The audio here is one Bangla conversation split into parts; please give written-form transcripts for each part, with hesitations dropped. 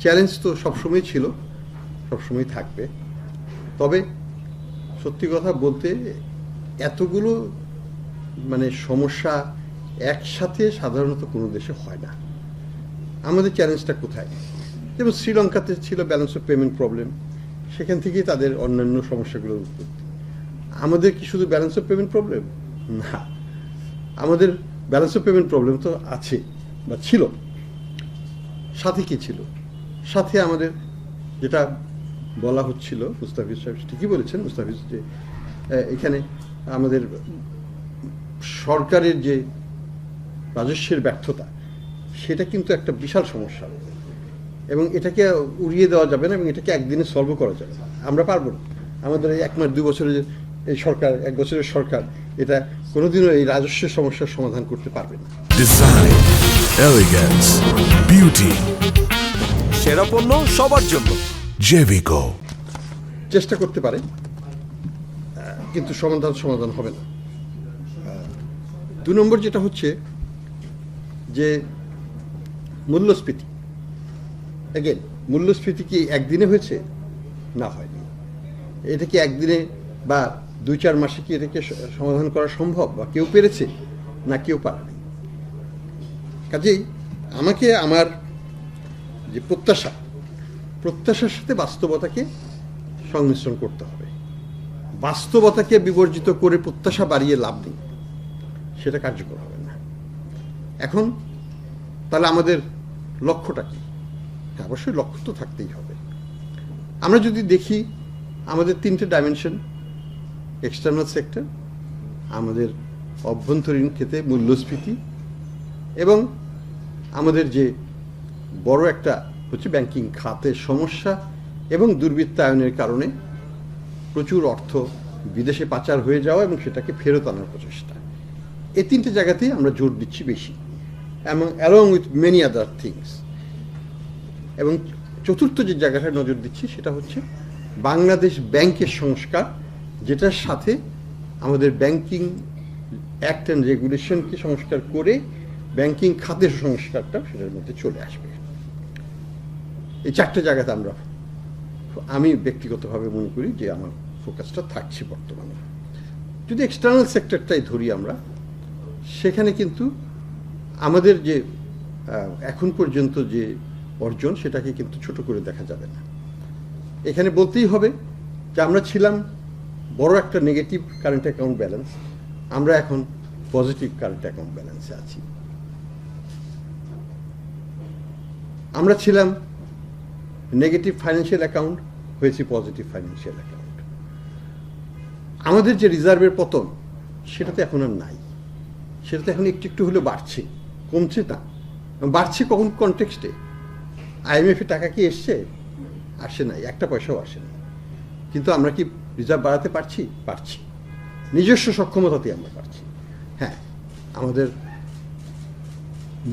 চ্যালেঞ্জ তো সবসময় ছিল, সবসময় থাকবে। তবে সত্যি কথা বলতে এতগুলো মানে সমস্যা একসাথে সাধারণত কোনো দেশে হয় না। আমাদের চ্যালেঞ্জটা কোথায়? যেমন শ্রীলঙ্কাতে ছিল ব্যালেন্স অফ পেমেন্ট প্রবলেম, সেখান থেকেই তাদের অন্যান্য সমস্যাগুলোর উৎপত্তি। আমাদের কি শুধু ব্যালেন্স অফ পেমেন্ট প্রবলেম? না, আমাদের ব্যালেন্স অফ পেমেন্ট প্রবলেম তো আছে বা ছিল, সাথে কি ছিল? সাথে আমাদের যেটা বলা হচ্ছিল, মুস্তাফিজ সাহেব ঠিকই বলেছেন, মুস্তাফিজ, যে এখানে আমাদের সরকারের যে রাজস্বের ব্যর্থতা, সেটা কিন্তু একটা বিশাল সমস্যা এবং এটাকে উড়িয়ে দেওয়া যাবে না এবং এটাকে একদিনে সলভ করা যাবে না। আমরা পারবো না। আমাদের এই 1 মাস 2 বছরের এই সরকার, 1 বছরের সরকার এটা কোনোদিনও এই রাজস্বের সমস্যার সমাধান করতে পারবে না। ডিজাইন, এলিগেন্স, বিউটি, সেরা পণ্য সবার জন্য জেভিকো। চেষ্টা করতে পারে, কিন্তু সমাধান হবে না। 2 নম্বর যেটা হচ্ছে যে মূল্যস্ফীতি। এগেন, মূল্যস্ফীতি কি একদিনে হয়েছে? না, হয়নি। এটা কি একদিনে বা 2-4 মাসে কি এটাকে সমাধান করা সম্ভব? বা কেউ পেরেছে? না, কেউ পারেনি। কাজেই আমাকে আমার যে প্রত্যাশার সাথে বাস্তবতাকে সংমিশ্রণ করতে হবে। বাস্তবতাকে বিবর্জিত করে প্রত্যাশা বাড়িয়ে লাভ নেই, সেটা কার্যকর হবে না। এখন তাহলে আমাদের লক্ষ্যটা কি? অবশ্যই লক্ষ্য তো থাকতেই হবে। আমরা যদি দেখি আমাদের 3টে ডাইমেনশন, এক্সটার্নাল সেক্টর, আমাদের অভ্যন্তরীণ ক্ষেত্রে মূল্যস্ফীতি, এবং আমাদের যে বড় একটা হচ্ছে ব্যাংকিং খাতের সমস্যা এবং দুর্বৃত্তায়নের কারণে প্রচুর অর্থ বিদেশে পাচার হয়ে যাওয়া এবং সেটাকে ফেরত আনার প্রচেষ্টা। এই 3টে জায়গাতেই আমরা জোর দিচ্ছি বেশি, এবং along with many other things. এবং চতুর্থ যে জায়গাটায় নজর দিচ্ছি সেটা হচ্ছে বাংলাদেশ ব্যাংকের সংস্কার, যেটার সাথে আমাদের ব্যাংকিং অ্যাক্ট অ্যান্ড রেগুলেশনকে সংস্কার করে ব্যাংকিং খাতের সংস্কারটা সেটার মধ্যে চলে আসবে। এই 4টে জায়গাতে আমি ব্যক্তিগতভাবে মনে করি যে আমার ফোকাসটা থাকছে বর্তমানে। যদি এক্সটার্নাল সেক্টরটাই ধরি আমরা, সেখানে কিন্তু আমাদের যে এখন পর্যন্ত যে অর্জন, সেটাকে কিন্তু ছোট করে দেখা যাবে না। এখানে বলতেই হবে যে আমরা ছিলাম বড় একটা নেগেটিভ কারেন্ট অ্যাকাউন্ট ব্যালেন্স, আমরা এখন পজিটিভ কারেন্ট অ্যাকাউন্ট ব্যালেন্সে আছি। আমরা ছিলাম নেগেটিভ ফাইন্যান্সিয়াল অ্যাকাউন্ট, হয়েছে পজিটিভ ফাইন্যান্সিয়াল অ্যাকাউন্ট। আমাদের যে রিজার্ভের পতন, সেটাতে এখন আর নাই। সেটাতে এখন একটু একটু হলেও বাড়ছে, কমছে না। বাড়ছে কখন কনটেক্সটে? IMF-এ টাকা কি এসছে? আসে নাই, একটা পয়সাও আসে না। কিন্তু আমরা কি রিজার্ভ বাড়াতে পারছি? পারছি, নিজস্ব সক্ষমতাতেই আমরা পারছি। হ্যাঁ, আমাদের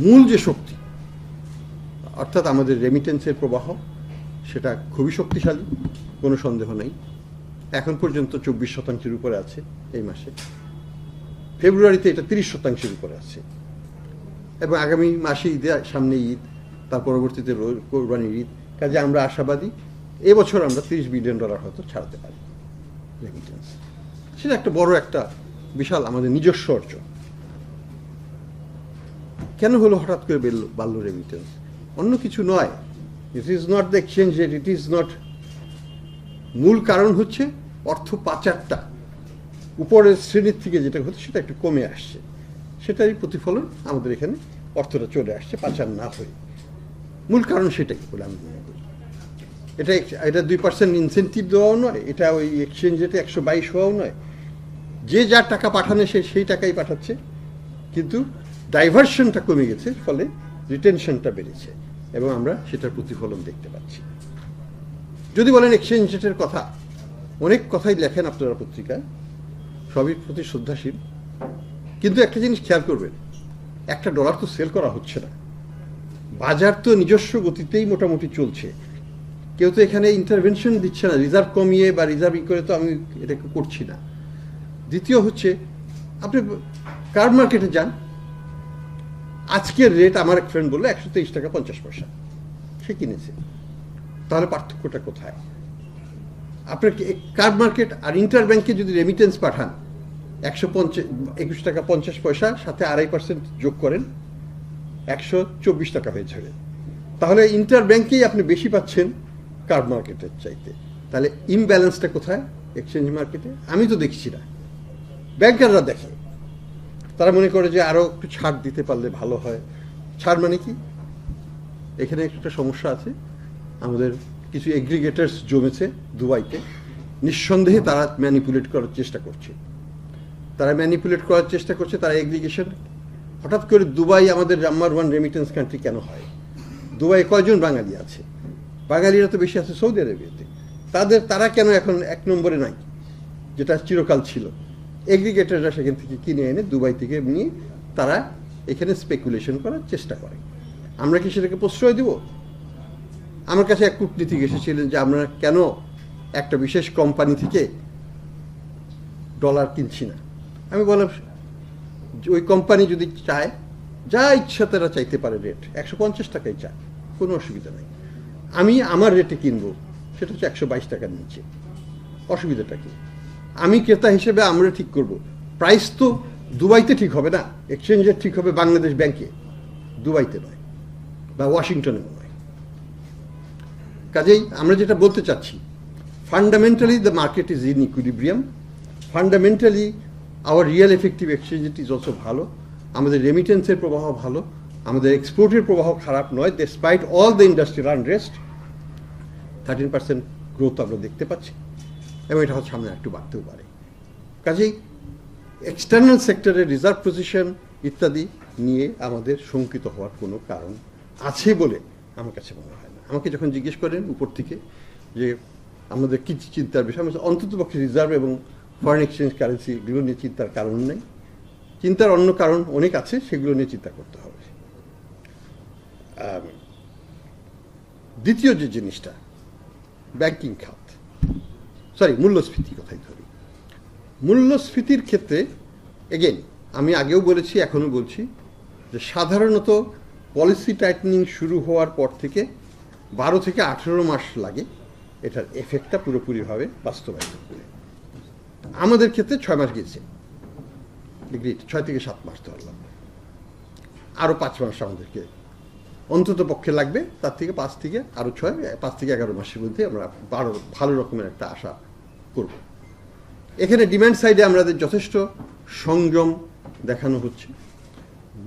মূল যে শক্তি, অর্থাৎ আমাদের রেমিটেন্সের প্রবাহ, সেটা খুবই শক্তিশালী, কোনো সন্দেহ নেই। এখন পর্যন্ত 24% উপরে আছে এই মাসে। ফেব্রুয়ারিতে এটা 30% উপরে আছে, এবং আগামী মাসে ঈদের সামনে ঈদ, তার পরবর্তীতে কোরবানির ঈদ। কাজে আমরা আশাবাদী এবছর আমরা $30 বিলিয়ন হয়তো ছাড়তে পারি রেমিটেন্স। সেটা একটা বড় একটা বিশাল আমাদের নিজস্ব অর্জন। কেন হলো হঠাৎ করে বাড়ল রেমিটেন্স? অন্য কিছু নয়, it is not the exchange rate, it is not. মূল কারণ হচ্ছে অর্থ পাচারটা উপরের শ্রেণীর থেকে যেটা হচ্ছে সেটা একটু কমে আসছে, সেটাই প্রতিফলন আমাদের এখানে অর্থটা চলে আসছে পাচার না হয়ে। মূল কারণ সেটাই বলে আমি মনে করি। এটা 2% ইনসেন্টিভ দেওয়াও নয়, এটা ওই এক্সচেঞ্জ রেটে 122 হওয়াও নয়। যে যার টাকা পাঠানো সেই টাকাই পাঠাচ্ছে, কিন্তু ডাইভার্সনটা কমে গেছে, ফলে রিটেনশনটা বেড়েছে এবং আমরা সেটার প্রতিফলন দেখতে পাচ্ছি। যদি বলেন এক্সচেঞ্জ রেটের কথা, অনেক কথাই লেখেন আপনারা পত্রিকায়, সবই প্রতি শ্রদ্ধাশীল, কিন্তু একটা জিনিস খেয়াল করবেন, $1 তো সেল করা হচ্ছে না। বাজার তো নিজস্ব গতিতেই মোটামুটি চলছে, কেউ তো এখানে ইন্টারভেনশন দিচ্ছে না, রিজার্ভ কমিয়ে বা রিজার্ভিং করে তো আমি এটাকে করছি না। দ্বিতীয় হচ্ছে, আপনি কার্ড মার্কেটে যান, আজকের রেট আমার এক ফ্রেন্ড বললো 123 টাকা 50 পয়সা। সে কিনেছে। তাহলে পার্থক্যটা কোথায়? আপনার কার্ড মার্কেট আর ইন্টার ব্যাংকে যদি রেমিটেন্স পাঠান 121 টাকা 50 পয়সা, সাথে 2.5% যোগ করেন 124 টাকা হয়ে যাবে। তাহলে ইন্টার ব্যাংকেই আপনি বেশি পাচ্ছেন কার্ড মার্কেটের চাইতে। তাহলে ইমব্যালেন্সটা কোথায় এক্সচেঞ্জ মার্কেটে? আমি তো দেখছি না, ব্যাংকাররা দেখে। তারা মনে করে যে আরও একটু ছাড় দিতে পারলে ভালো হয়। ছাড় মানে কি? এখানে একটা সমস্যা আছে। আমাদের কিছু এগ্রিগেটার্স জমেছে দুবাইতে, নিঃসন্দেহে তারা ম্যানিপুলেট করার চেষ্টা করছে। তারা এগ্রিগেশন। হঠাৎ করে দুবাই আমাদের নাম্বার 1 রেমিটেন্স কান্ট্রি কেন হয়? দুবাই কয়জন বাঙালি আছে? বাঙালিরা তো বেশি আছে সৌদি আরবিয়াতে। তারা কেন এখন 1 নম্বরে নাই, যেটা চিরকাল ছিল? এগ্রিগেটাররা সেখান থেকে কিনে এনে দুবাই থেকে নিয়ে তারা এখানে স্পেকুলেশন করার চেষ্টা করে। আমরা কি সেটাকে প্রশ্রয় দেব? আমার কাছে এক কূটনীতিক এসেছিলেন যে আমরা কেন একটা বিশেষ কোম্পানি থেকে ডলার কিনছি না। আমি বললাম ওই কোম্পানি যদি চায়, যা ইচ্ছা তারা চাইতে পারে, রেট 150 টাকায় চায়, কোনো অসুবিধা নেই। আমি আমার রেটে কিনবো, সেটা হচ্ছে 122 টাকার নিচে। অসুবিধাটা কি? আমি ক্রেতা হিসেবে আমরা ঠিক করব। প্রাইস তো দুবাইতে ঠিক হবে না, এক্সচেঞ্জের ঠিক হবে বাংলাদেশ ব্যাংকে, দুবাইতে নয় বা ওয়াশিংটনে নয়। কাজেই আমরা যেটা বলতে চাচ্ছি, fundamentally the market is in equilibrium. Fundamentally hour real effective exchange is also ভালো। আমাদের রেমিটেন্সের প্রবাহ ভালো, আমাদের এক্সপোর্টের প্রবাহ খারাপ নয়। Despite all the industrial unrest 13% growth আমরা দেখতে পাচ্ছি, এবং এটা সামনে একটু বাড়তেও পারে। কাজেই এক্সটার্নাল সেক্টরের রিজার্ভ পজিশন ইত্যাদি নিয়ে আমাদের শঙ্কিত হওয়ার কোনো কারণ আছে বলে আমার কাছে মনে হয় না। আমাকে যখন জিজ্ঞেস করেন উপর থেকে যে আমাদের কি চিন্তার বিষয়, আমি অন্ততপক্ষে রিজার্ভ এবং ফরেন এক্সচেঞ্জ কারেন্সি এগুলো নিয়ে চিন্তার কারণ নেই। চিন্তার অন্য কারণ অনেক আছে, সেগুলো নিয়ে চিন্তা করতে হবে। দ্বিতীয় যে জিনিসটা, ব্যাংকিং খাত, মূল্যস্ফীতি কথাই ধরি। মূল্যস্ফীতির ক্ষেত্রে এগেন আমি আগেও বলেছি, এখনও বলছি যে সাধারণত পলিসি টাইটেনিং শুরু হওয়ার পর থেকে 12 থেকে 18 মাস লাগে এটার এফেক্টটা পুরোপুরিভাবে বাস্তবায়িত করে। আমাদের ক্ষেত্রে 6 মাস গিয়েছে, 6 থেকে 7 মাস ধরলাম, আরও 5 মাস আমাদেরকে অন্তত পক্ষে লাগবে। তার থেকে 5 থেকে আরও 6, 5 থেকে 11 মাসের মধ্যে আমরা ভালো রকমের একটা আশা করব। এখানে ডিম্যান্ড সাইডে আমাদের যথেষ্ট সংযম দেখানো হচ্ছে,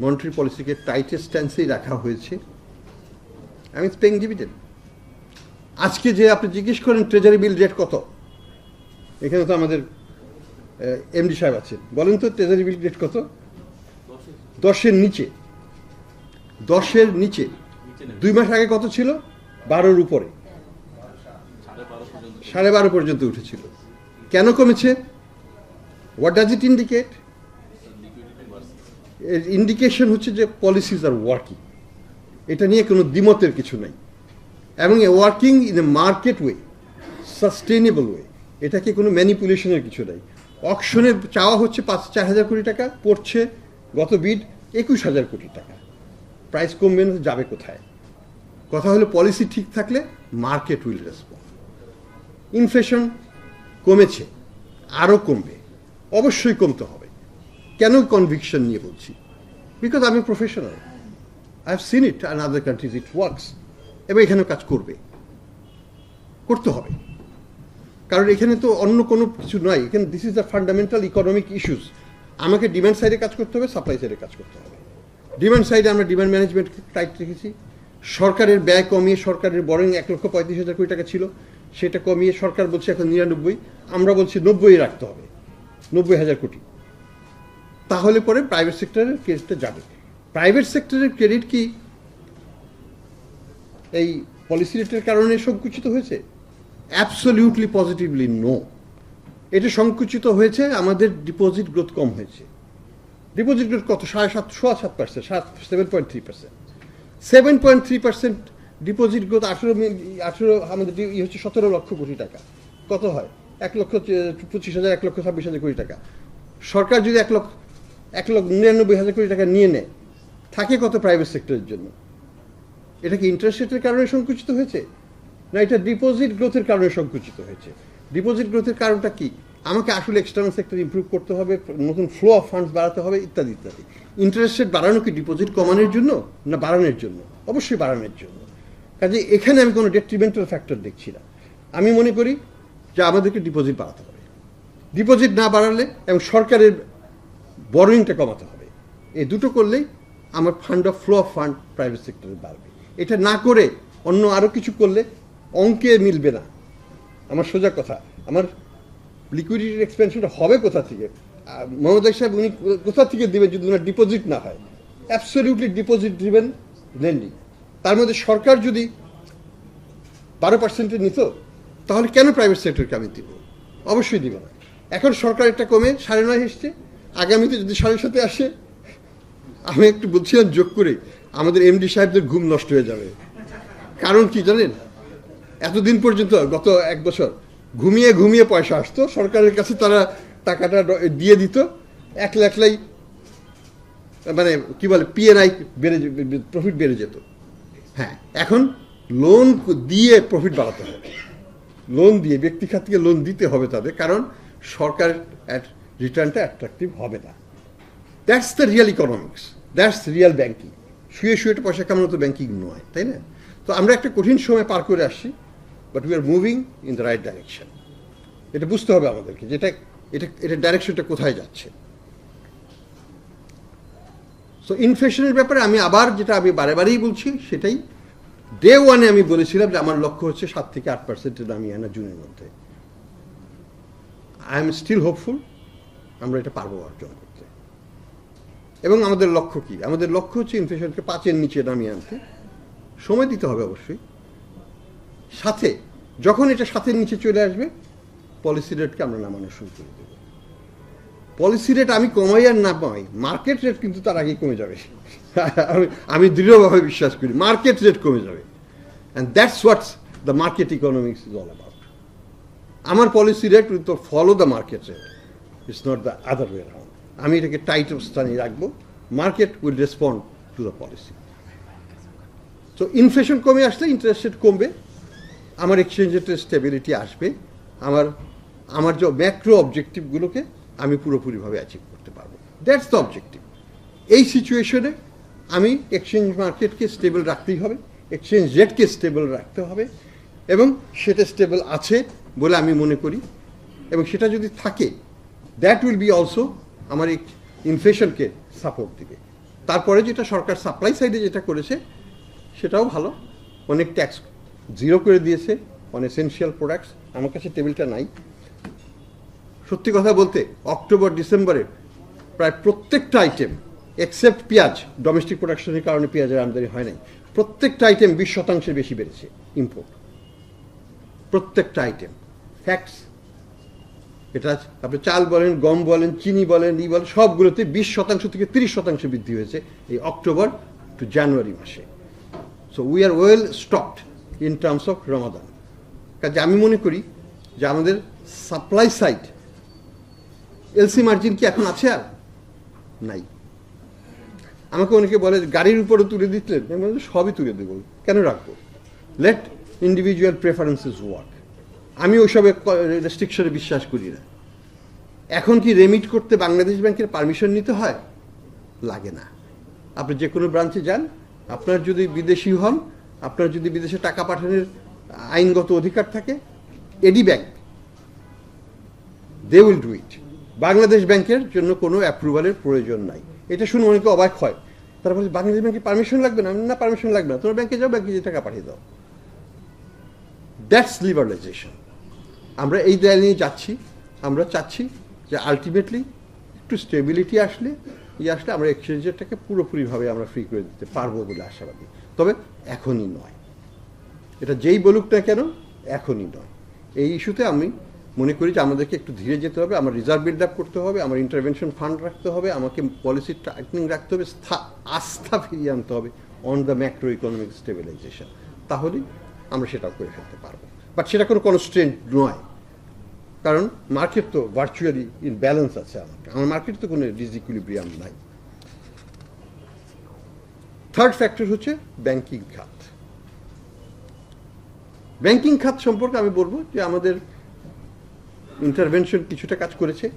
মনিটারি পলিসিকে টাইটেস্ট স্ট্যান্সেই রাখা হয়েছে। আমি পেইং ডিভিডেন্ড। আজকে যে আপনি জিজ্ঞেস করেন ট্রেজারি বিল রেট কত, এখানে তো আমাদের এমডি সাহেব আছেন, বলেন তো ট্রেজারি বিল রেট কত? 10-এর নিচে। 10-এর নিচে। 2 মাস আগে কত ছিল? 12-র উপরে, 12.5 পর্যন্ত উঠেছিল। কেন কমেছে? What does it indicate? Indication হচ্ছে যে পলিসিজ আর ওয়ার্কিং। এটা নিয়ে কোনো দ্বিমতের কিছু নাই, এবং working in a market way, sustainable way. এটাকে কোনো ম্যানিপুলেশনের কিছু নাই। অকশনে চাওয়া হচ্ছে 4,000 কোটি টাকা, পড়ছে গত বিড 21,000 কোটি টাকা। প্রাইস কমবে না, যাবে কোথায়? কথা হলো পলিসি ঠিক থাকলে মার্কেট উইল রেসপন্ড। ইনফ্লেশন কমেছে, আরও কমবে, অবশ্যই কমতে হবে। কেন কনভিকশন নিয়ে বলছি? বিকজ আমি professional, I have seen it and other countries, it works. এবং এখানেও কাজ করতে হবে, কারণ এখানে তো অন্য কোনো কিছু নয়। এখানে this is the fundamental economic issues. আমাকে ডিমান্ড সাইডে কাজ করতে হবে, সাপ্লাই সাইডে কাজ করতে হবে। ডিমান্ড সাইডে আমরা ডিমান্ড ম্যানেজমেন্ট টাইট রেখেছি। সরকারের ব্যয় কমিয়ে, সরকারের বরং 1,35,000 কোটি টাকা ছিল, সেটা কমিয়ে সরকার বলছে এখন 99, আমরা বলছি 90 রাখতে হবে, 90,000 কোটি। তাহলে পরে প্রাইভেট সেক্টরের ক্রেডিটটা যাবে। প্রাইভেট সেক্টরের ক্রেডিট কি এই পলিসি রেটের কারণে সংকুচিত হয়েছে? Absolutely positively no. এটা সংকুচিত হয়েছে আমাদের ডিপোজিট গ্রোথ কম হয়েছে। ডিপোজিট গ্রোথ কত? 7.5%, 7.3%। 7.3% ডিপোজিট গ্রোথ। 18 আমাদের হচ্ছে 17 লক্ষ কোটি টাকা। কত হয়? 1,25,000, 1,26,000 কোটি টাকা। সরকার যদি 1,99,000 কোটি টাকা নিয়ে নেয়, থাকে কত প্রাইভেট সেক্টরের জন্য? এটা কি ইন্টারেস্ট রেটের কারণে সংকুচিত হয়েছে, না এটা ডিপোজিট গ্রোথের কারণে সংকুচিত হয়েছে? ডিপোজিট গ্রোথের কারণটা কি? আমাকে আসলে এক্সটার্নাল সেক্টর ইমপ্রুভ করতে হবে, নতুন ফ্লো অফ ফান্ডস বাড়াতে হবে, ইত্যাদি ইত্যাদি। ইন্টারেস্ট রেট বাড়ানো কি ডিপোজিট কমানোর জন্য, না বাড়ানোর জন্য? অবশ্যই বাড়ানোর জন্য। কাজে এখানে আমি কোনো ডেট্রিমেন্টাল ফ্যাক্টর দেখছি না। আমি মনে করি যে আমাদেরকে ডিপোজিট বাড়াতে হবে, ডিপোজিট না বাড়ালে এবং সরকারের বরোয়িংটা কমাতে হবে। এই দুটো করলেই আমার fund of flow of fund private সেক্টরে বাড়বে। এটা না করে অন্য আরও কিছু করলে অঙ্কে মিলবে না। আমার সোজা কথা, আমার লিকুইডিটির এক্সপেনশনটা হবে কোথা থেকে? মোহাম্মদ সাহেব উনি কোথা থেকে দেবেন যদি ওনার ডিপোজিট না হয়? Absolutely deposit driven lending. তার মধ্যে সরকার যদি 12% নিত, তাহলে কেন প্রাইভেট সেক্টরকে আমি দিব? অবশ্যই দিব না। এখন সরকার একটা কমে 9.5 এসছে, আগামীতে যদি 7.5 আসে, আমি একটু বলছিলাম যোগ করে, আমাদের এমডি সাহেবদের ঘুম নষ্ট হয়ে যাবে। কারণ কি জানেন? এতদিন পর্যন্ত গত 1 বছর ঘুমিয়ে ঘুমিয়ে পয়সা আসতো সরকারের কাছে, তারা টাকাটা দিয়ে দিত, একলাই মানে কি বলে পিএনআই বেড়ে, প্রফিট বেড়ে যেত। হ্যাঁ, এখন লোন দিয়ে প্রফিট বাড়াতে হবে, লোন দিয়ে ব্যক্তি খাত থেকে লোন দিতে হবে তাদের, কারণ সরকার রিটার্নটা অ্যাট্রাকটিভ হবে না। That's the real economics, that's real banking. শুয়ে শুয়ে পয়সা কামানো তো ব্যাংকিং নয়, তাই না? তো আমরা একটা কঠিন সময় পার করে আসছি, but we are moving in the right direction. এটা বুঝতে হবে আমাদেরকে, যেটা এটা ডাইরেকশনটা কোথায় যাচ্ছে। সো ইনফ্লেশনের ব্যাপারে আমি আবার যেটা আমি বারেবারেই বলছি, সেটাই ডে ওয়ানে আমি বলেছিলাম যে আমার লক্ষ্য হচ্ছে 7 থেকে 8% নামিয়ে আনা জুনের মধ্যে। আই এম স্টিল হোপফুল আমরা এটা পারবো অর্জন করতে। এবং আমাদের লক্ষ্য কি? আমাদের লক্ষ্য হচ্ছে ইনফ্লেশনকে 5-এর নিচে নামিয়ে আনতে। সময় দিতে হবে অবশ্যই। সাথে যখন এটা 7-এর নিচে চলে আসবে, পলিসি রেটকে আমরা নামানো শুরু করে দেব। পলিসি রেট আমি কমাই আর না কমাই, মার্কেট রেট কিন্তু তার আগেই কমে যাবে। আমি দৃঢ়ভাবে বিশ্বাস করি মার্কেট রেট কমে যাবে। And that's what's the market economics is all about. আমার পলিসি রেট উইল তো follow the market rate, it's not the other way around. আমি এটাকে টাইট অবস্থানে রাখবো, market will respond to the policy. So inflation কমে আসলে ইন্টারেস্ট রেট কমবে, আমার এক্সচেঞ্জ রেটের স্টেবিলিটি আসবে, আমার যে ম্যাক্রো অবজেক্টিভগুলোকে আমি পুরোপুরিভাবে অ্যাচিভ করতে পারবো। That's the objective. এই সিচুয়েশনে আমি এক্সচেঞ্জ মার্কেটকে স্টেবল রাখতেই হবে, এক্সচেঞ্জ রেটকে স্টেবল রাখতে হবে, এবং সেটা স্টেবল আছে বলে আমি মনে করি। এবং সেটা যদি থাকে, দ্যাট উইল বি অলসো আমার এই ইনফ্লেশনকে সাপোর্ট দিবে। তারপরে যেটা সরকার সাপ্লাই সাইডে যেটা করেছে সেটাও ভালো, অনেক ট্যাক্স জিরো করে দিয়েছে অন এসেনশিয়াল প্রোডাক্টস। আমার কাছে টেবিলটা নাই। সত্যি কথা বলতে অক্টোবর ডিসেম্বরে প্রায় প্রত্যেকটা আইটেম এক্সেপ্ট পেঁয়াজ, ডোমেস্টিক প্রোডাকশনের কারণে পেঁয়াজের আমদানি হয় নাই, প্রত্যেকটা আইটেম 20% বেশি বেড়েছে ইম্পোর্ট। প্রত্যেকটা আইটেম ফ্যাক্টস। এটা আপনি চাল বলেন, গম বলেন, চিনি বলেন, বলেন, সবগুলোতে 20% থেকে 30% বৃদ্ধি হয়েছে এই অক্টোবর টু জানুয়ারি মাসে। So we are well stocked in terms of Ramadan. কাজে আমি মনে করি যে আমাদের সাপ্লাই সাইড এলসি মার্জিন কি এখন আছে? আর নাই। আমাকে অনেকে বলে গাড়ির উপরে তুলে দিতেন, সবই তুলে দেবো, কেন রাখবো? Let individual preferences work. আমি ওইসবে রেস্ট্রিকশনে বিশ্বাস করি না। এখন কি রেমিট করতে বাংলাদেশ ব্যাংকের পারমিশন নিতে হয়? লাগে না। আপনি যে কোনো ব্রাঞ্চে যান, আপনার যদি বিদেশি হন, আপনার যদি বিদেশে টাকা পাঠানোর আইনগত অধিকার থাকে, AD bank they will do it. Bangladesh ব্যাংকের জন্য কোনো অ্যাপ্রুভালের প্রয়োজন নাই। এটা শুনে অনেকে অবাক হয়। তারা বলছে বাংলাদেশ ব্যাংকের পারমিশন লাগবে না। না, পারমিশন লাগবে না, তোমার ব্যাংকে যাও, ব্যাংকে যে টাকা পাঠিয়ে দাও। That's liberalisation. আমরা এই দায় নিয়ে যাচ্ছি। আমরা চাচ্ছি যে আলটিমেটলি একটু স্টেবিলিটি আসলে আমরা এক্সচেঞ্জেরটাকে পুরোপুরিভাবে আমরা ফ্রি করে দিতে পারবো বলে আশাবাদী। তবে এখনই নয়, এটা যেই বলুক না কেন, এখনই নয়। এই ইস্যুতে আমি মনে করি যে আমাদেরকে একটু ধীরে যেতে হবে, আমার রিজার্ভ বিল্ড আপ করতে হবে, আমার ইন্টারভেনশন ফান্ড রাখতে হবে, আমাকে পলিসি টাইটনিং রাখতে হবে, আস্থা ফিরিয়ে আনতে হবে on the macroeconomic stabilisation. তাহলেই আমরা সেটাও করে ফেলতে পারবো। বাট সেটা কোনো কনস্ট্রেন্ট নয়, কারণ মার্কেট তো ভার্চুয়ালি ইন ব্যালেন্স আছে। আমার মার্কেট তো কোনো ডিসইকুইলিব্রিয়াম নাই। থার্ড ফ্যাক্টর হচ্ছে ব্যাংকিং খাত। ব্যাংকিং খাত সম্পর্কে আমি বলবো যে আমাদের ইন্টারভেনশন কিছুটা কাজ করেছে,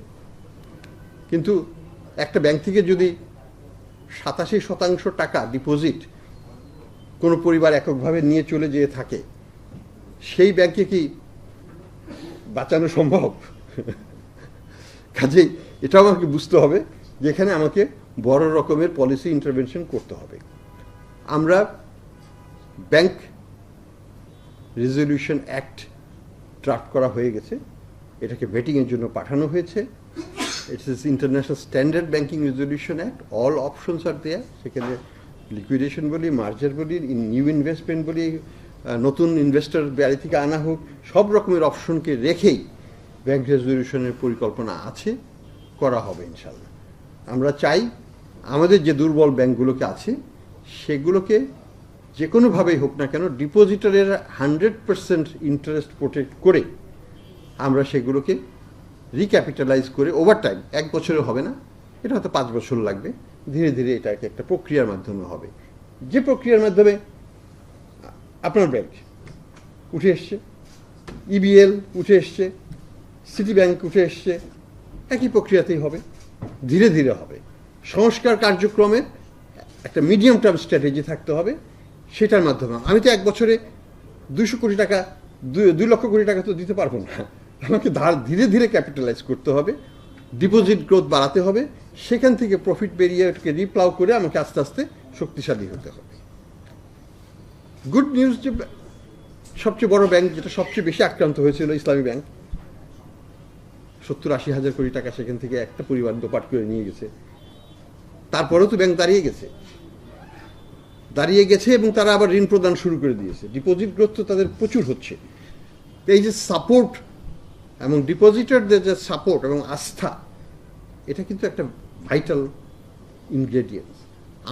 কিন্তু একটা ব্যাংক থেকে যদি 87% টাকা ডিপোজিট কোনো পরিবার এককভাবে নিয়ে চলে যেয়ে থাকে, সেই ব্যাংকে কি বাঁচানো সম্ভব? কাজেই এটাও আমাকে বুঝতে হবে যে এখানে আমাকে বড় রকমের পলিসি ইন্টারভেনশন করতে হবে। আমরা ব্যাংক রেজলিউশন অ্যাক্ট ড্রাফট করা হয়ে গেছে, এটাকে ভেটিংয়ের জন্য পাঠানো হয়েছে। It's is international standard banking resolution act, all options are there. সেখানে লিকুইডেশন বলি, মার্জার বলি, নিউ ইনভেস্টমেন্ট বলি, নতুন ইনভেস্টর বাইরে থেকে আনা হোক, সব রকমের অপশনকে রেখেই ব্যাংক রেজলিউশনের পরিকল্পনা আছে, করা হবে ইনশাল্লাহ। আমরা চাই আমাদের যে দুর্বল ব্যাংকগুলোকে আছে সেগুলোকে যে কোনোভাবেই হোক না কেন ডিপোজিটরের 100% ইন্টারেস্ট প্রোটেক্ট করে আমরা সেগুলোকে রিক্যাপিটালাইজ করে ওভার টাইম, 1 বছরে হবে না, এটা হয়তো 5 বছর লাগবে, ধীরে ধীরে এটাকে একটা প্রক্রিয়ার মাধ্যমে হবে। যে প্রক্রিয়ার মাধ্যমে আপনার ব্যাংক উঠে এসছে, ইবিএল উঠে এসছে, সিটি ব্যাংক উঠে এসছে, একই প্রক্রিয়াতেই হবে, ধীরে ধীরে হবে। সংস্কার কার্যক্রমের একটা মিডিয়াম টার্ম স্ট্র্যাটেজি থাকতে হবে, সেটার মাধ্যমে। আমি তো 1 বছরে 200 কোটি টাকা, 2 লক্ষ কোটি টাকা তো দিতে পারবো না, আমাকে ধীরে ধীরে ক্যাপিটালাইজ করতে হবে, ডিপোজিট গ্রোথ বাড়াতে হবে, সেখান থেকে প্রফিট বেরিয়ে ওটাকে রিপ্লাউ করে আমাকে আস্তে আস্তে শক্তিশালী হতে হবে। গুড নিউজ যে সবচেয়ে বড় ব্যাংক যেটা সবচেয়ে বেশি আক্রান্ত হয়েছিল, ইসলামী ব্যাংক, 70-80 হাজার কোটি টাকা সেখান থেকে একটা পরিবার দোপাট করে নিয়ে গেছে। তারপরেও তো ব্যাংক দাঁড়িয়ে গেছে এবং তারা আবার ঋণ প্রদান শুরু করে দিয়েছে। ডিপোজিট গ্রোথ তো তাদের প্রচুর হচ্ছে। এই যে সাপোর্ট এবং ডিপোজিটারদের যে সাপোর্ট এবং আস্থা, এটা কিন্তু একটা ভাইটাল ইনগ্রেডিয়েন্টস।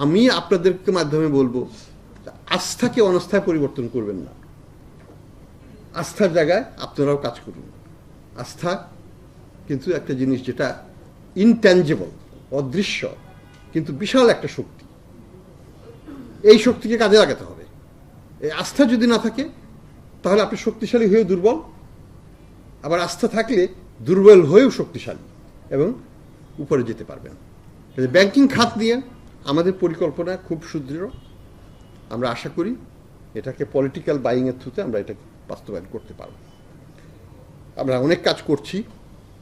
আমি আপনাদেরকে মাধ্যমে বলবো, আস্থাকে অনাস্থায় পরিবর্তন করবেন না, আস্থার জায়গায় আপনারাও কাজ করুন। আস্থা কিন্তু একটা জিনিস যেটা ইনট্যাঞ্জেবল, অদৃশ্য, কিন্তু বিশাল একটা শক্তি। এই শক্তিকে কাজে লাগাতে হবে। এই আস্থা যদি না থাকে তাহলে আপনি শক্তিশালী হয়েও দুর্বল, আবার আস্থা থাকলে দুর্বল হয়েও শক্তিশালী এবং উপরে যেতে পারবেন। ব্যাংকিং খাত নিয়ে আমাদের পরিকল্পনা খুব সুদৃঢ়। আমরা আশা করি এটাকে পলিটিক্যাল বাইংয়ের থ্রুতে আমরা এটা বাস্তবায়ন করতে পারব। আমরা অনেক কাজ করছি,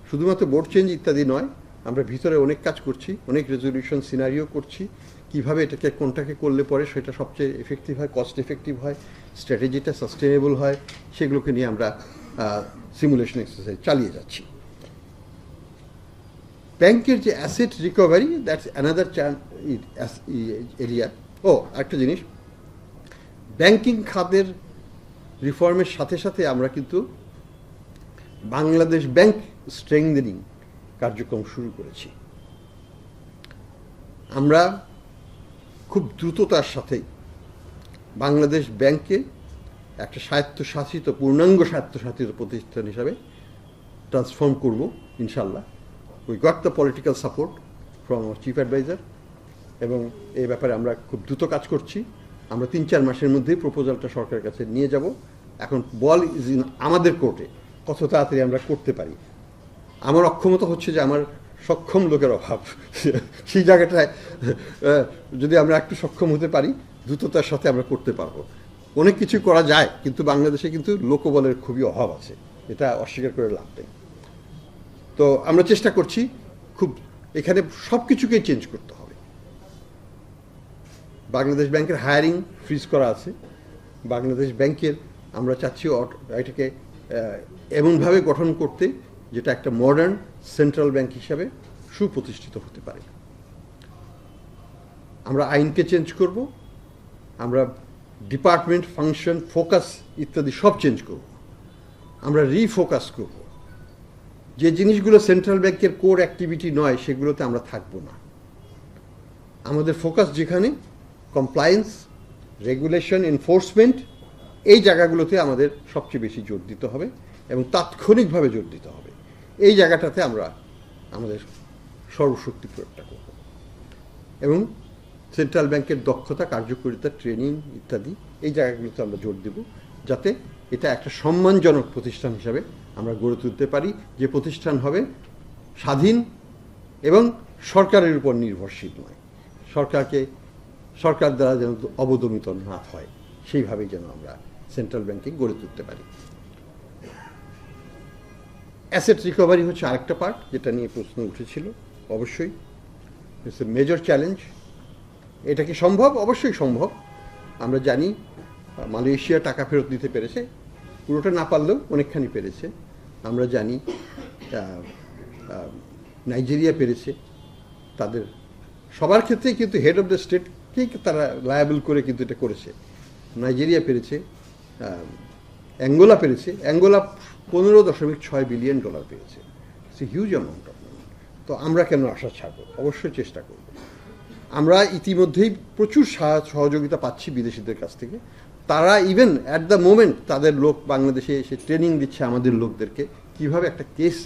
শুধুমাত্র বোর্ড চেঞ্জ ইত্যাদি নয়, আমরা ভিতরে অনেক কাজ করছি, অনেক রেজলিউশন সিনারিও করছি, কিভাবে এটাকে কোনটাকে করলে পরে সেটা সবচেয়ে এফেক্টিভ হয়, কস্ট এফেক্টিভ হয়, স্ট্র্যাটেজিটা সাস্টেনেবল হয়, সেগুলোকে নিয়ে আমরা সিমুলেশন এক্সারসাইজ চালিয়ে যাচ্ছি। ব্যাংকের যে asset recovery, that's another area. একটা জিনিস, ব্যাংকিং খাতের রিফর্মের সাথে সাথে আমরা কিন্তু বাংলাদেশ ব্যাংক স্ট্রেংথেনিং কার্যক্রম শুরু করেছি। আমরা খুব দ্রুততার সাথেই বাংলাদেশ ব্যাংককে একটা স্বায়ত্তশাসিত, পূর্ণাঙ্গ স্বায়ত্তশাসিত প্রতিষ্ঠান হিসাবে ট্রান্সফর্ম করব ইনশাল্লাহ। We got the political support from our chief adviser, এবং এই ব্যাপারে আমরা খুব দ্রুত কাজ করছি। আমরা 3-4 মাসের মধ্যেই প্রপোজালটা সরকারের কাছে নিয়ে যাব। এখন বল ইজ ইন আমাদের কোর্টে, কত তাড়াতাড়ি আমরা করতে পারি। আমার অক্ষমতা হচ্ছে যে আমার সক্ষম লোকের অভাব। সেই জায়গাটায় যদি আমরা একটু সক্ষম হতে পারি, দ্রুততার সাথে আমরা করতে পারবো। অনেক কিছু করা যায়, কিন্তু বাংলাদেশে কিন্তু লোকবলের খুবই অভাব আছে, এটা অস্বীকার করে লাভ নেই। তো আমরা চেষ্টা করছি, খুব এখানে সব কিছুকেই চেঞ্জ করতে হবে। বাংলাদেশ ব্যাংকের হায়ারিং ফ্রিজ করা আছে। বাংলাদেশ ব্যাংকের আমরা চাচ্ছি এটাকে এমনভাবে গঠন করতে যেটা একটা মডার্ন সেন্ট্রাল ব্যাংক হিসাবে সুপ্রতিষ্ঠিত হতে পারে। আমরা আইনকে চেঞ্জ করব, আমরা ডিপার্টমেন্ট, ফাংশন, ফোকাস ইত্যাদি সব চেঞ্জ করব। আমরা রিফোকাস করব। যে জিনিসগুলো সেন্ট্রাল ব্যাংকের কোর অ্যাক্টিভিটি নয় সেগুলোতে আমরা থাকবো না। আমাদের ফোকাস যেখানে কমপ্লায়েন্স, রেগুলেশন, এনফোর্সমেন্ট, এই জায়গাগুলোতে আমাদের সবচেয়ে বেশি জোর দিতে হবে এবং তাৎক্ষণিকভাবে জোর দিতে হবে। এই জায়গাটাতে আমরা আমাদের সর্বশক্তি প্রয়োগটা করব এবং সেন্ট্রাল ব্যাংকের দক্ষতা, কার্যকারিতা, ট্রেনিং ইত্যাদি এই জায়গাগুলোতে আমরা জোর দেব, যাতে এটা একটা সম্মানজনক প্রতিষ্ঠান হিসাবে আমরা গড়ে তুলতে পারি, যে প্রতিষ্ঠান হবে স্বাধীন এবং সরকারের উপর নির্ভরশীল নয়, সরকার দ্বারা যেন অবদমিত না হয় সেইভাবেই যেন আমরা সেন্ট্রাল ব্যাংকিং গড়ে তুলতে পারি। অ্যাসেট রিকভারি হচ্ছে আরেকটা পার্ট, যেটা নিয়ে প্রশ্ন উঠেছিল। অবশ্যই ইটস এ মেজর চ্যালেঞ্জ। এটা কি সম্ভব? অবশ্যই সম্ভব। আমরা জানি মালয়েশিয়া টাকা ফেরত দিতে পেরেছে, পুরোটা না পারলেও অনেকখানি পেরেছে। আমরা জানি নাইজেরিয়া পেরেছে। তাদের সবার ক্ষেত্রেই কিন্তু হেড অফ দ্য স্টেটকেই তারা লায়াবল করে কিন্তু এটা করেছে। নাইজেরিয়া পেরেছে, অ্যাঙ্গোলা পেরেছে। অ্যাঙ্গোলা $15.6 বিলিয়ন পেয়েছে। It's a huge amount of money. তো আমরা কেন আশা ছাড়ব? অবশ্যই চেষ্টা করব। আমরা ইতিমধ্যেই প্রচুর সহযোগিতা পাচ্ছি বিদেশিদের কাছ থেকে। তারা ইভেন অ্যাট দ্য মোমেন্ট তাদের লোক বাংলাদেশে এসে ট্রেনিং দিচ্ছে আমাদের লোকদেরকে কীভাবে একটা কেস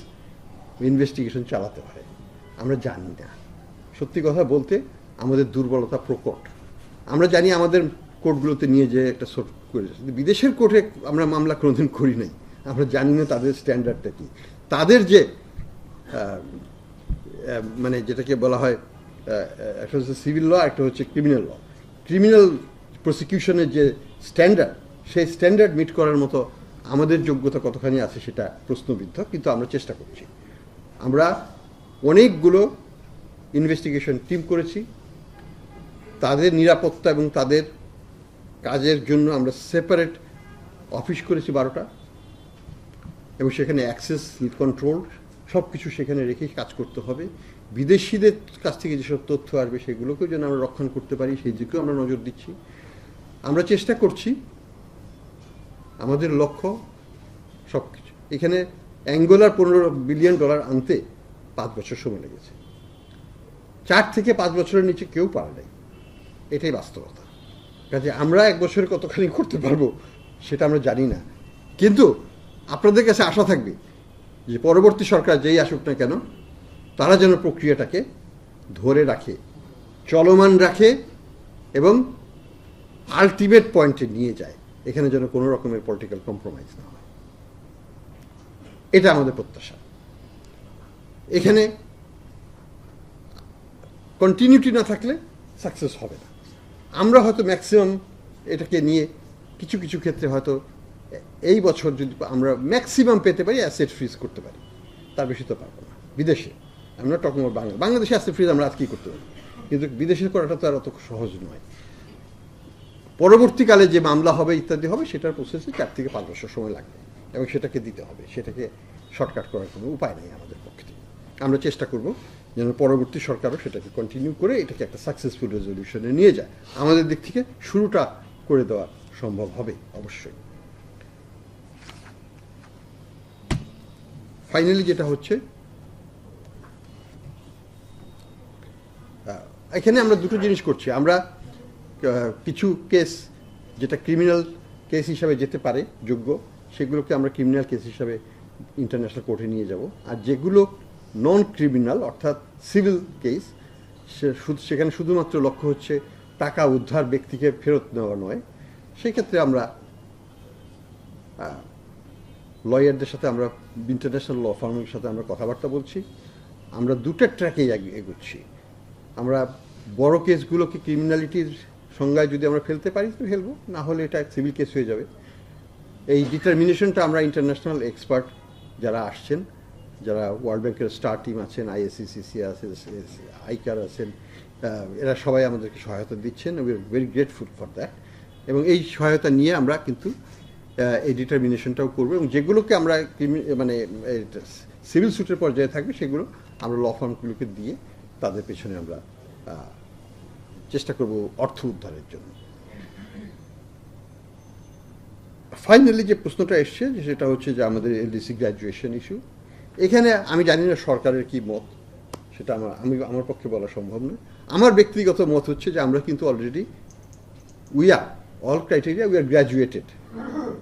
ইনভেস্টিগেশন চালাতে হয়। আমরা জানি না, সত্যি কথা বলতে আমাদের দুর্বলতা প্রকট। আমরা জানি আমাদের কোর্টগুলোতে নিয়ে যেয়ে একটা সোর্ট করে, বিদেশের কোর্টে আমরা মামলা কোনোদিন করি নাই। আমরা জানি না তাদের স্ট্যান্ডার্ডটা কী, তাদের যে মানে যেটাকে বলা হয় একটা হচ্ছে সিভিল ল, একটা হচ্ছে ক্রিমিনাল ল। ক্রিমিনাল প্রসিকিউশনের যে স্ট্যান্ডার্ড, সেই স্ট্যান্ডার্ড মিট করার মতো আমাদের যোগ্যতা কতখানি আছে সেটা প্রশ্নবিদ্ধ, কিন্তু আমরা চেষ্টা করছি। আমরা অনেকগুলো ইনভেস্টিগেশন টিম করেছি, তাদের নিরাপত্তা এবং তাদের কাজের জন্য আমরা সেপারেট অফিস করেছি 12টা, এবং সেখানে অ্যাক্সেস কন্ট্রোল সব কিছু সেখানে রেখেই কাজ করতে হবে। বিদেশিদের কাছ থেকে যেসব তথ্য আসবে সেগুলোকেও যেন আমরা রক্ষণ করতে পারি, সেই দিকেও আমরা নজর দিচ্ছি। আমরা চেষ্টা করছি, আমাদের লক্ষ্য সব কিছু। এখানে অ্যাঙ্গোলার $15 বিলিয়ন আনতে 5 বছর সময় লেগেছে। 4 থেকে 5 বছরের নিচে কেউ পারে নাই, এটাই বাস্তবতা। কাজে আমরা 1 বছরে কতখানি করতে পারবো সেটা আমরা জানি না, কিন্তু আপনাদের কাছে আশা থাকবে যে পরবর্তী সরকার যেই আসুক না কেন, তারা যেন প্রক্রিয়াটাকে ধরে রাখে, চলমান রাখে এবং আলটিমেট পয়েন্টে নিয়ে যায়। এখানে যেন কোনো রকমের পলিটিক্যাল কম্প্রোমাইজ না হয়, এটা আমাদের প্রত্যাশা। এখানে কন্টিনিউটি না থাকলে সাকসেস হবে না। আমরা হয়তো ম্যাক্সিমাম এটাকে নিয়ে কিছু কিছু ক্ষেত্রে হয়তো এই বছর যদি আমরা ম্যাক্সিমাম পেতে পারি, অ্যাসেট ফ্রিজ করতে পারি, তার বেশি তো পারবো না। বিদেশে আমরা টকিং অফ বাংলাদেশে অ্যাসেট ফ্রিজ আমরা আজকেই করতে পারি, কিন্তু বিদেশে করাটা তো আর অত সহজ নয়। পরবর্তীকালে যে মামলা হবে ইত্যাদি হবে, সেটার প্রসেসে 4 থেকে 5 বছর সময় লাগবে, এবং সেটাকে দিতে হবে। সেটাকে শর্টকাট করার কোনো উপায় নেই আমাদের পক্ষে। আমরা চেষ্টা করব যেন পরবর্তী সরকারও সেটাকে কন্টিনিউ করে এটাকে একটা সাকসেসফুল রেজলিউশনে নিয়ে যায়। আমাদের দিক থেকে শুরুটা করে দেওয়া সম্ভব হবে অবশ্যই। ফাইনালি যেটা হচ্ছে, এখানে আমরা দুটো জিনিস করছি। আমরা কিছু কেস যেটা ক্রিমিনাল কেস হিসাবে যেতে পারে যোগ্য, সেগুলোকে আমরা ক্রিমিনাল কেস হিসাবে ইন্টারন্যাশনাল কোর্টে নিয়ে যাব। আর যেগুলো নন ক্রিমিনাল অর্থাৎ সিভিল কেস, সেখানে শুধুমাত্র লক্ষ্য হচ্ছে টাকা উদ্ধার, ব্যক্তিকে ফেরত নেওয়া নয়, সেক্ষেত্রে আমরা লয়ারদের সাথে, আমরা ইন্টারন্যাশনাল ল ফার্মের সাথে আমরা কথাবার্তা বলছি। আমরা দুটো ট্র্যাকেই এগোচ্ছি। আমরা বড় কেসগুলোকে ক্রিমিনালিটির সংজ্ঞায় যদি আমরা ফেলতে পারি তো ফেলবো, না হলে এটা সিভিল কেস হয়ে যাবে। এই ডিটারমিনেশনটা আমরা ইন্টারন্যাশনাল এক্সপার্ট যারা আসছেন, যারা ওয়ার্ল্ড ব্যাংকের স্টার টিম আছেন, ISCCC আছেন, আইকার আছেন, এরা সবাই আমাদেরকে সহায়তা দিচ্ছেন। We are very grateful for that. এবং এই সহায়তা নিয়ে আমরা কিন্তু এই ডিটারমিনেশনটাও করবো, এবং যেগুলোকে আমরা মানে সিভিল স্যুটের পর্যায়ে থাকবে সেগুলো আমরা ল ফার্মগুলোকে দিয়ে তাদের পেছনে আমরা চেষ্টা করব অর্থ উদ্ধারের জন্য। ফাইনালি যে প্রশ্নটা এসছে সেটা হচ্ছে যে আমাদের LDC গ্র্যাজুয়েশন ইস্যু। এখানে আমি জানি না সরকারের কি মত, সেটা আমার পক্ষে বলা সম্ভব নয়। আমার ব্যক্তিগত মত হচ্ছে যে আমরা কিন্তু already we are all criteria we are graduated.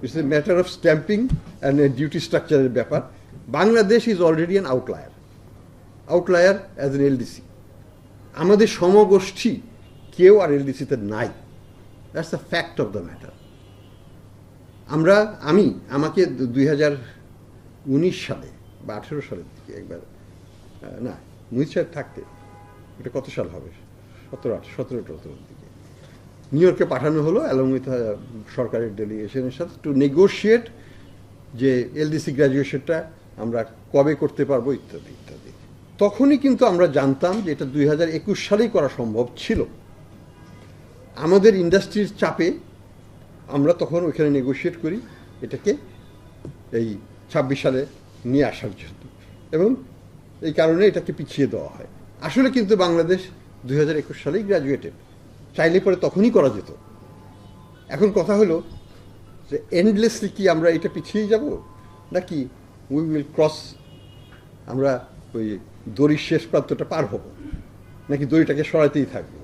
It's a matter of stamping and duty স্ট্রাকচারের ব্যাপার। Bangladesh is already an outlier as an LDC। আমাদের সমগোষ্ঠী কেউ আর LDCতে নাই। That's the fact of the matter. আমাকে 2019 সালে বা 18 সালের দিকে একবার না মুহিত সাহেব থাকতে, এটা কত সাল হবে, 17-18 দিকে নিউ ইয়র্কে পাঠানো হলো অ্যালং উইথ সরকারের ডেলিগেশনের সাথে টু নেগোশিয়েট যে এলডিসি গ্র্যাজুয়েশনটা আমরা কবে করতে পারবো ইত্যাদি ইত্যাদি। তখনই কিন্তু আমরা জানতাম যে এটা 2021 সালেই করা সম্ভব ছিল। আমাদের ইন্ডাস্ট্রির চাপে আমরা তখন ওইখানে নেগোশিয়েট করি এটাকে এই 26 সালে নিয়ে আসার জন্য, এবং এই কারণে এটাকে পিছিয়ে দেওয়া হয়। আসলে কিন্তু বাংলাদেশ 2021 সালেই গ্র্যাজুয়েটেড, চাইলে পরে তখনই করা যেত। এখন কথা হলো যে এন্ডলেসলি কি আমরা এটা পিছিয়ে যাব, নাকি উই উইল ক্রস, আমরা ওই দড়ির শেষ প্রান্তটা পার হব, নাকি দড়িটাকে সরাতেই থাকবো।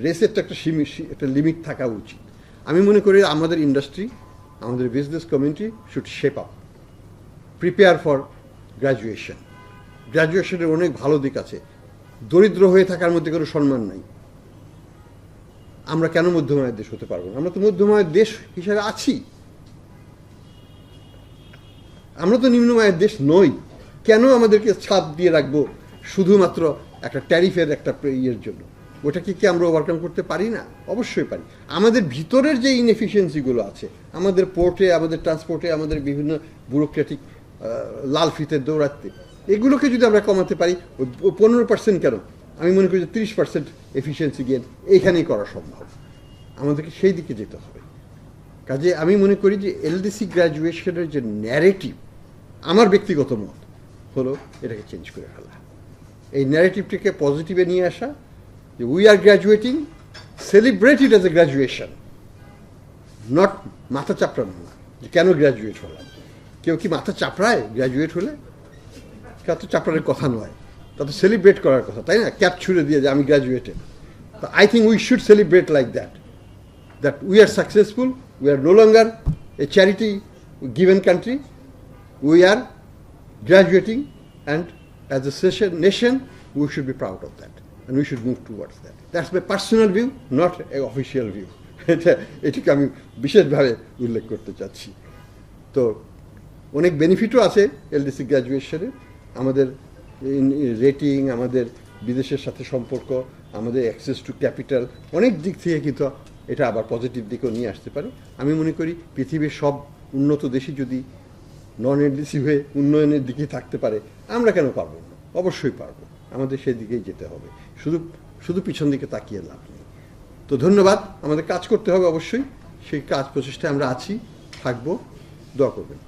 রেসের তো একটা লিমিট থাকা উচিত। আমি মনে করি আমাদের ইন্ডাস্ট্রি, আমাদের business community should shape up, prepare for graduation. গ্র্যাজুয়েশনের অনেক ভালো দিক আছে। দরিদ্র হয়ে থাকার মধ্যে কোনো সম্মান নাই। আমরা কেন মধ্যমায়ের দেশ হতে পারবো না? আমরা তো মধ্যমায়ের দেশ হিসাবে আছি, আমরা তো নিম্নমায়ের দেশ নই। কেন আমাদেরকে ছাপ দিয়ে রাখবো শুধুমাত্র একটা ট্যারিফের একটা ইয়ের জন্য? ওটাকে কি আমরা ওভারকাম করতে পারি না? অবশ্যই পারি। আমাদের ভিতরের যে ইনএফিসিয়েন্সিগুলো আছে, আমাদের পোর্টে, আমাদের ট্রান্সপোর্টে, আমাদের বিভিন্ন ব্যুরোক্রেটিক লাল ফিতে দৌড়াতে, এগুলোকে যদি আমরা কমাতে পারি, 15% কেন, আমি মনে করি যে 30% এফিসিয়েন্সি গেন এইখানেই করা সম্ভব। আমাদেরকে সেই দিকে যেতে হবে। কাজে আমি মনে করি যে এলডিসি গ্র্যাজুয়েশনের যে ন্যারেটিভ, আমার ব্যক্তিগত মত হলো এটাকে চেঞ্জ করে ফেলা। এই ন্যারেটিভটিকে পজিটিভে নিয়ে আসা, যে we are graduating, celebrate it as a graduation, not মাথা চাপড়ানো না যে কেন গ্র্যাজুয়েট হলাম। কেউ কি মাথা চাপড়ায় গ্র্যাজুয়েট হলে? তা তো চাপড়ানোর কথা নয়, তা তো সেলিব্রেট করার কথা, তাই না? ক্যাপ ছুড়ে দিয়ে যে আমি গ্র্যাজুয়েটেড। তো I think we should celebrate like that, that we are successful, we are no longer a charity given country, we are graduating, and as a nation we should be proud of that and we should move towards that. That's my personal view, not an official view. এটিকে আমি বিশেষভাবে উল্লেখ করতে চাচ্ছি। তো অনেক বেনিফিটও আছে এলডিসি গ্র্যাজুয়েশনের, আমাদের রেটিং, আমাদের বিদেশের সাথে সম্পর্ক, আমাদের অ্যাক্সেস টু ক্যাপিটাল, অনেক দিক থেকে কিন্তু এটা আবার পজিটিভ দিকেও নিয়ে আসতে পারে। আমি মনে করি পৃথিবীর সব উন্নত দেশই যদি নন এলডিসি হয়ে উন্নয়নের দিকে থাকতে পারে, আমরা কেন পারবো না? অবশ্যই পারবো। আমাদের সেই দিকেই যেতে হবে, শুধু পিছন দিকে তাকিয়ে লাভ নেই। তো ধন্যবাদ। আমাদের কাজ করতে হবে অবশ্যই, সেই কাজ প্রচেষ্টায় আমরা আছি, থাকবো। দোয়া করবেন।